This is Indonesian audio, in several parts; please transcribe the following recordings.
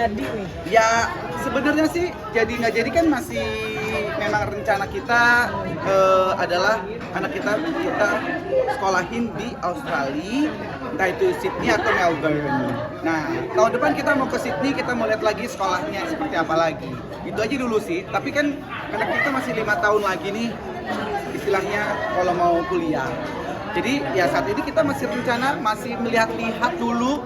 jadi nih? Ya sebenarnya sih jadi nggak jadi kan masih memang rencana kita adalah anak kita sekolahin di Australia, entah itu Sydney atau Melbourne. Nah tahun depan kita mau ke Sydney, kita mau lihat lagi sekolahnya seperti apa lagi. Itu aja dulu sih. Tapi kan anak kita masih 5 tahun lagi nih istilahnya kalau mau kuliah. Jadi ya saat ini kita masih rencana, masih melihat-lihat dulu.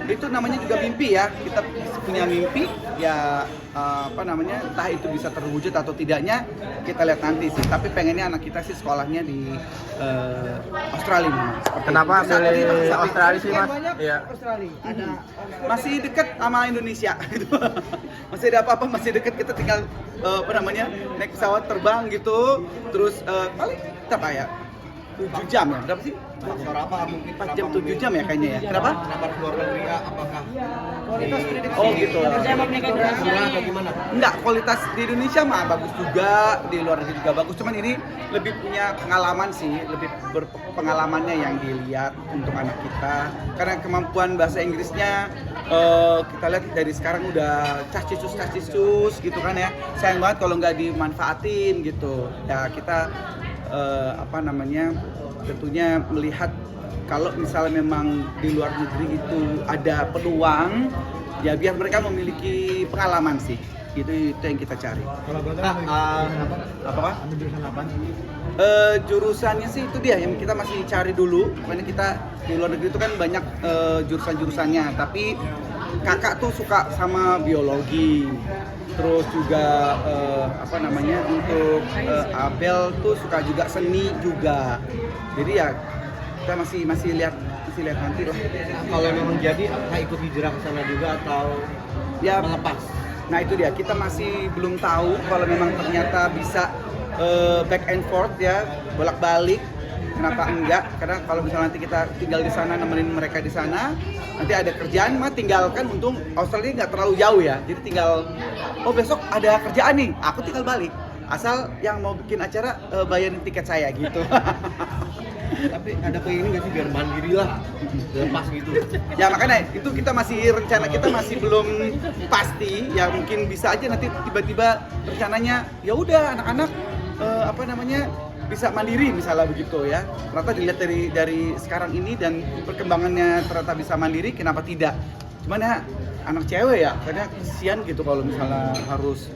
Itu namanya juga mimpi ya, kita punya mimpi ya entah itu bisa terwujud atau tidaknya kita lihat nanti sih, tapi pengennya anak kita sih sekolahnya di Australia nih. Kenapa milih Australia sih Mas? Iya. Australia. Masih dekat sama Indonesia masih ada apa-apa, masih dekat, kita tinggal naik pesawat terbang gitu, terus paling apa ya 7 jam ya, berapa sih? Kenapa mungkin 4 jam 7 jam ya kayaknya ya. Kenapa? Kenapa luar negeri ya? Apakah Kualitas pendidikan. Oh gitu. Kerja sama pendidikan murah atau gimana? Enggak, kualitas di Indonesia mah bagus juga, di luar negeri juga bagus. Cuman ini lebih punya pengalaman sih, lebih berpengalamannya yang dilihat untuk anak kita. Karena kemampuan bahasa Inggrisnya kita lihat dari sekarang udah cas-cicus gitu kan ya. Sayang banget kalau nggak dimanfaatin gitu. Ya kita tentunya melihat kalau misalnya memang di luar negeri itu ada peluang, ya biar mereka memiliki pengalaman sih. Itu yang kita cari. Kalau boleh Apa? ambil jurusan apa? Jurusannya sih itu dia yang kita masih cari dulu. Karena kita di luar negeri itu kan banyak jurusan-jurusannya, tapi kakak tuh suka sama biologi. Terus juga untuk Abel tuh suka juga seni juga. Jadi ya kita masih lihat nanti lah. Kalau memang jadi, apakah ikut hijrah ke sana juga atau Ya melepas? Nah itu dia, kita masih belum tahu kalau memang ternyata bisa back and forth ya, bolak-balik. Kenapa enggak? Karena kalau misalnya nanti kita tinggal di sana, nemenin mereka di sana, nanti ada kerjaan mah tinggalkan. Untung Australia nggak terlalu jauh ya, jadi tinggal besok ada kerjaan nih, aku tinggal balik. Asal yang mau bikin acara bayarin tiket saya gitu. Tapi ada keinginan nggak sih biar mandiri lah, lepas gitu? Ya makanya itu rencana kita masih belum pasti. Ya mungkin bisa aja nanti tiba-tiba rencananya ya udah anak-anak bisa mandiri misalnya begitu ya. Ternyata dilihat dari sekarang ini dan perkembangannya ternyata bisa mandiri, kenapa tidak? Cuman ya anak cewek ya, karena kesian gitu kalau misalnya harus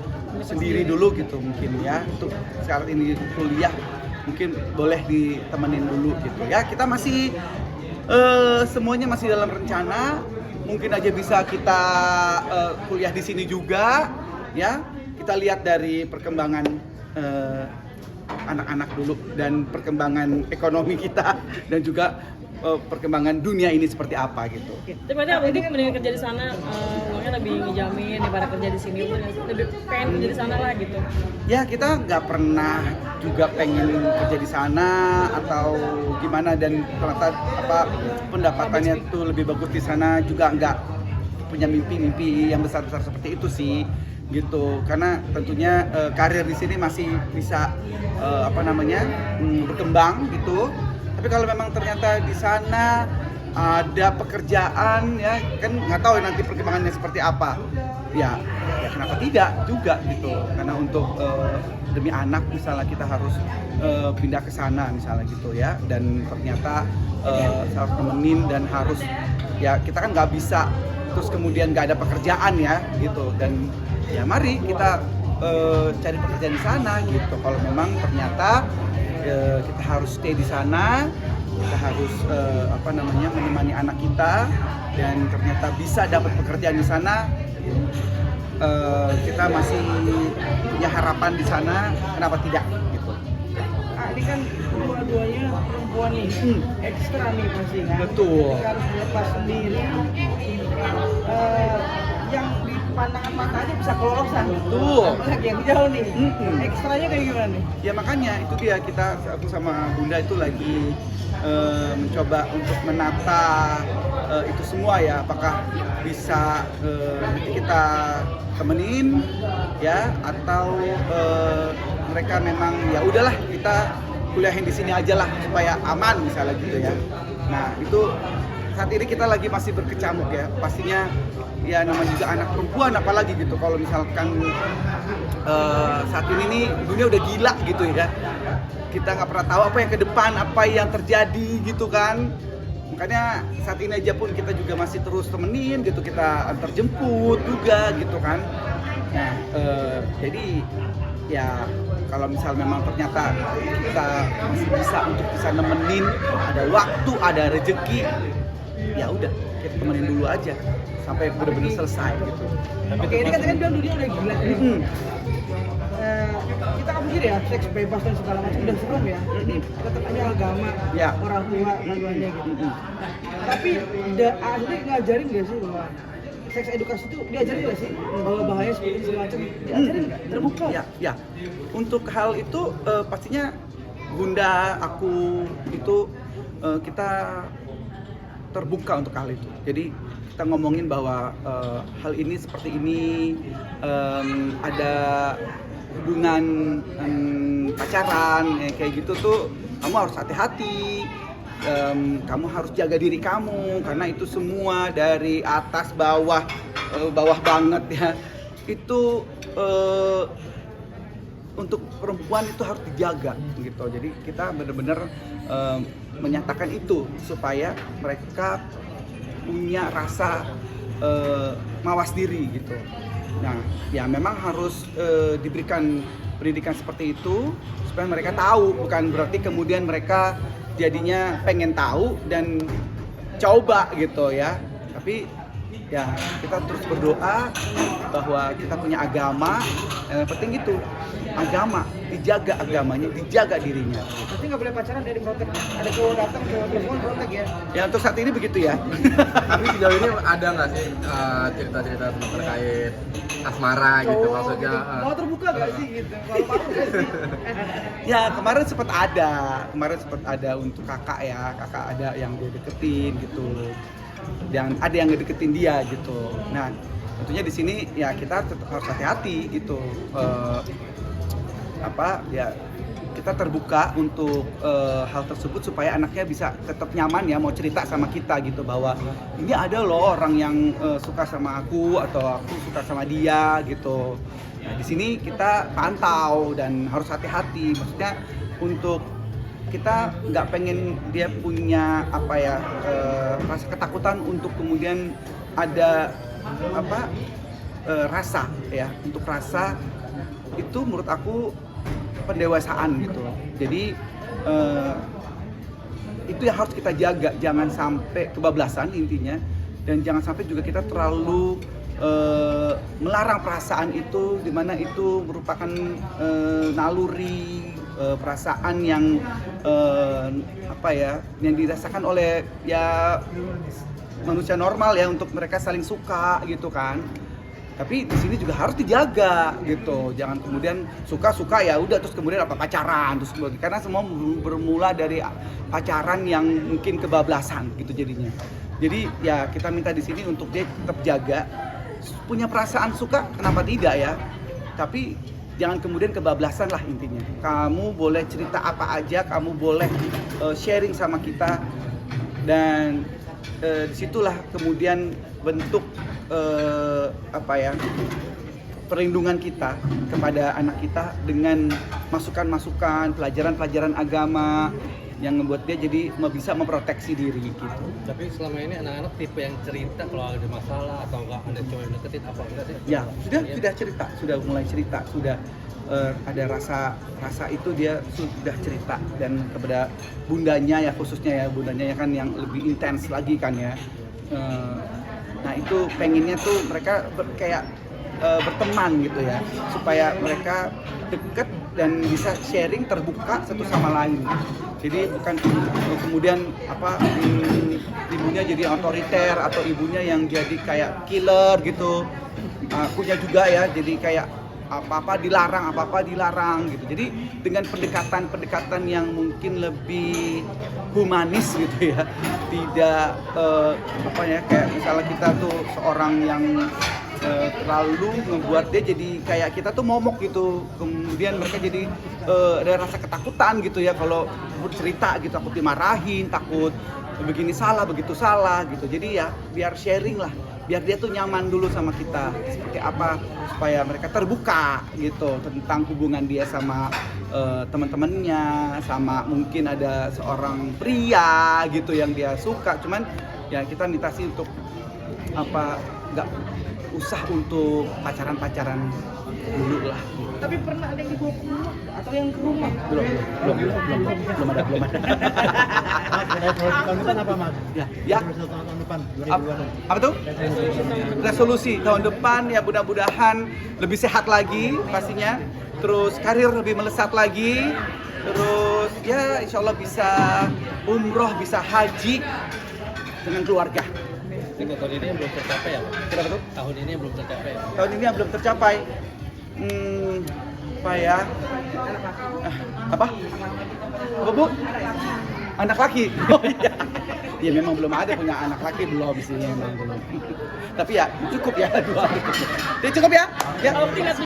sendiri dulu gitu mungkin ya. Untuk saat ini kuliah mungkin boleh ditemenin dulu gitu ya. Kita masih semuanya masih dalam rencana. Mungkin aja bisa kita kuliah di sini juga ya. Kita lihat dari perkembangan anak-anak dulu dan perkembangan ekonomi kita dan juga perkembangan dunia ini seperti apa gitu. Tapi berarti Abang ini mendingan kerja di sana, uangnya lebih ngejamin daripada kerja di sini, lebih pengen kerja di sana lah gitu. Ya kita nggak pernah juga pengen kerja di sana atau gimana, dan ternyata pendapatannya tuh lebih bagus di sana, juga nggak punya mimpi-mimpi yang besar-besar seperti itu sih gitu. Karena tentunya karir di sini masih bisa berkembang gitu. Tapi kalau memang ternyata di sana ada pekerjaan ya kan, nggak tahu nanti perkembangannya seperti apa. Ya kenapa tidak juga gitu. Karena untuk demi anak misalnya kita harus pindah ke sana misalnya gitu ya. Dan ternyata harus temenin dan harus ya kita kan nggak bisa terus kemudian nggak ada pekerjaan ya gitu. Dan ya mari kita cari pekerjaan di sana gitu. Kalau memang ternyata kita harus stay di sana, kita harus menemani anak kita, dan ternyata bisa dapat pekerjaan di sana, kita masih punya harapan di sana, kenapa tidak gitu. Ini kan dua-duanya perempuan nih, ekstra nih pasti kan. Betul. Kita harus melepas sendiri, yang di pandangan mata aja bisa kelolosan. Betul. Apalagi yang jauh nih, ekstranya kayak gimana nih? Ya makanya itu dia, aku sama Bunda itu lagi mencoba untuk menata itu semua ya, apakah bisa nanti kita temenin ya, atau mereka memang ya udahlah kita kuliahin di sini aja lah supaya aman misalnya gitu ya. Nah itu saat ini kita lagi masih berkecamuk ya, pastinya ya namanya juga anak perempuan apalagi gitu. Kalau misalkan saat ini nih dunia udah gila gitu ya, kita nggak pernah tahu apa yang ke depan, apa yang terjadi gitu kan. Makanya saat ini aja pun kita juga masih terus temenin gitu, kita antar jemput juga gitu kan. Nah jadi ya kalau misal memang ternyata kita masih bisa untuk bisa nemenin, ada waktu, ada rezeki, ya udah kita temenin dulu aja sampai benar-benar selesai gitu. Oke, ini kan bilang dunia udah gila. Kita kan pikir ya seks bebas dan segala macam udah serem ya. Ini tetap aja agama, Ya. orang tua, laluannya gitu. Tapi asli ngajarin nggak sih bahwa seks edukasi itu diajarin nggak sih bahwa bahaya seperti ini segala macam? Diajarin nggak? Terbuka? Ya. Untuk hal itu pastinya Bunda, aku itu kita terbuka untuk hal itu. Jadi kita ngomongin bahwa hal ini seperti ini, ada hubungan pacaran kayak gitu tuh kamu harus hati-hati. Kamu harus jaga diri kamu karena itu semua dari atas bawah banget ya. Itu untuk perempuan itu harus dijaga gitu. Jadi kita benar-benar menyatakan itu supaya mereka punya rasa mawas diri gitu. Nah, ya memang harus diberikan pendidikan seperti itu supaya mereka tahu, bukan berarti kemudian mereka jadinya pengen tahu dan coba gitu ya. Tapi ya kita terus berdoa bahwa kita punya agama, yang penting itu agama, dijaga agamanya, dijaga dirinya. Berarti nggak boleh pacaran dari protek. Ada cowok datang, cowok telepon protek ya. Ya untuk saat ini begitu ya. Tapi sejauh ini ada nggak sih cerita-cerita terkait asmara gitu maksudnya? Mau terbuka nggak sih gitu? Kalau mau nggak sih? Ya kemarin sempat ada untuk kakak ya, kakak ada yang dia deketin gitu, dan ada yang ngedeketin dia gitu. Nah tentunya di sini ya kita tetap harus hati-hati gitu. Kita terbuka untuk hal tersebut supaya anaknya bisa tetap nyaman ya mau cerita sama kita gitu, bahwa ini ada loh orang yang suka sama aku atau aku suka sama dia gitu. Nah di sini kita pantau dan harus hati-hati, maksudnya untuk kita nggak pengen dia punya rasa ketakutan untuk kemudian ada rasa ya. Untuk rasa itu menurut aku pendewasaan gitu. Jadi itu yang harus kita jaga, jangan sampai kebablasan intinya, dan jangan sampai juga kita terlalu melarang perasaan itu, dimana itu merupakan naluri perasaan yang yang dirasakan oleh ya manusia normal ya, untuk mereka saling suka gitu kan. Tapi di sini juga harus dijaga gitu, jangan kemudian suka ya udah terus kemudian pacaran terus kemudian, karena semua bermula dari pacaran yang mungkin kebablasan gitu jadinya. Jadi ya kita minta di sini untuk dia tetap jaga, punya perasaan suka kenapa tidak ya, tapi jangan kemudian kebablasan lah intinya. Kamu boleh cerita apa aja, kamu boleh sharing sama kita, dan disitulah kemudian bentuk perlindungan kita kepada anak kita dengan masukan-masukan, pelajaran-pelajaran agama yang membuat dia jadi bisa memproteksi diri gitu. Tapi selama ini anak-anak tipe yang cerita kalau ada masalah atau enggak ada cowok yang deketin apa enggak sih? Ya, sudah cerita, sudah mulai cerita, sudah ada rasa itu dia sudah cerita, dan kepada bundanya ya, khususnya ya bundanya ya kan yang lebih intens lagi kan ya. Nah itu pengennya tuh mereka kayak berteman gitu ya, supaya mereka deket dan bisa sharing, terbuka satu sama lain. Jadi bukan kemudian ibunya jadi otoriter atau ibunya yang jadi kayak killer gitu. Akunya juga ya jadi kayak apa-apa dilarang gitu. Jadi dengan pendekatan yang mungkin lebih humanis gitu ya. Tidak kayak misalnya kita tuh seorang yang terlalu membuat dia jadi kayak kita tuh momok gitu. Kemudian mereka jadi ada rasa ketakutan gitu ya kalau bercerita gitu, takut dimarahin, takut begini salah, begitu salah gitu. Jadi ya biar sharing lah, biar dia tuh nyaman dulu sama kita seperti apa, supaya mereka terbuka gitu tentang hubungan dia sama teman-temannya, sama mungkin ada seorang pria gitu yang dia suka. Cuman ya kita minta sih untuk apa, nggak usah untuk pacaran dulu lah. Tapi pernah ada yang dibawa ke rumah atau yang ke rumah? Belum ada. Tahun depan apa Mas? Ya. Tahun depan Apa tuh? Resolusi tahun depan ya mudah-mudahan lebih sehat lagi pastinya. Terus karir lebih melesat lagi. Terus ya insya Allah bisa umroh, bisa haji dengan keluarga. Ini tahun ini yang belum tercapai ya Pak? Kenapa tuh? Tahun ini yang belum tercapai ya? Tahun ini yang belum tercapai. Apa ya? Apa? Apa Bu? Anak laki? Oh iya. Ya memang belum ada punya anak laki, belum di sini memang belum. Tapi ya cukup ya dua. Jadi cukup ya? Ya.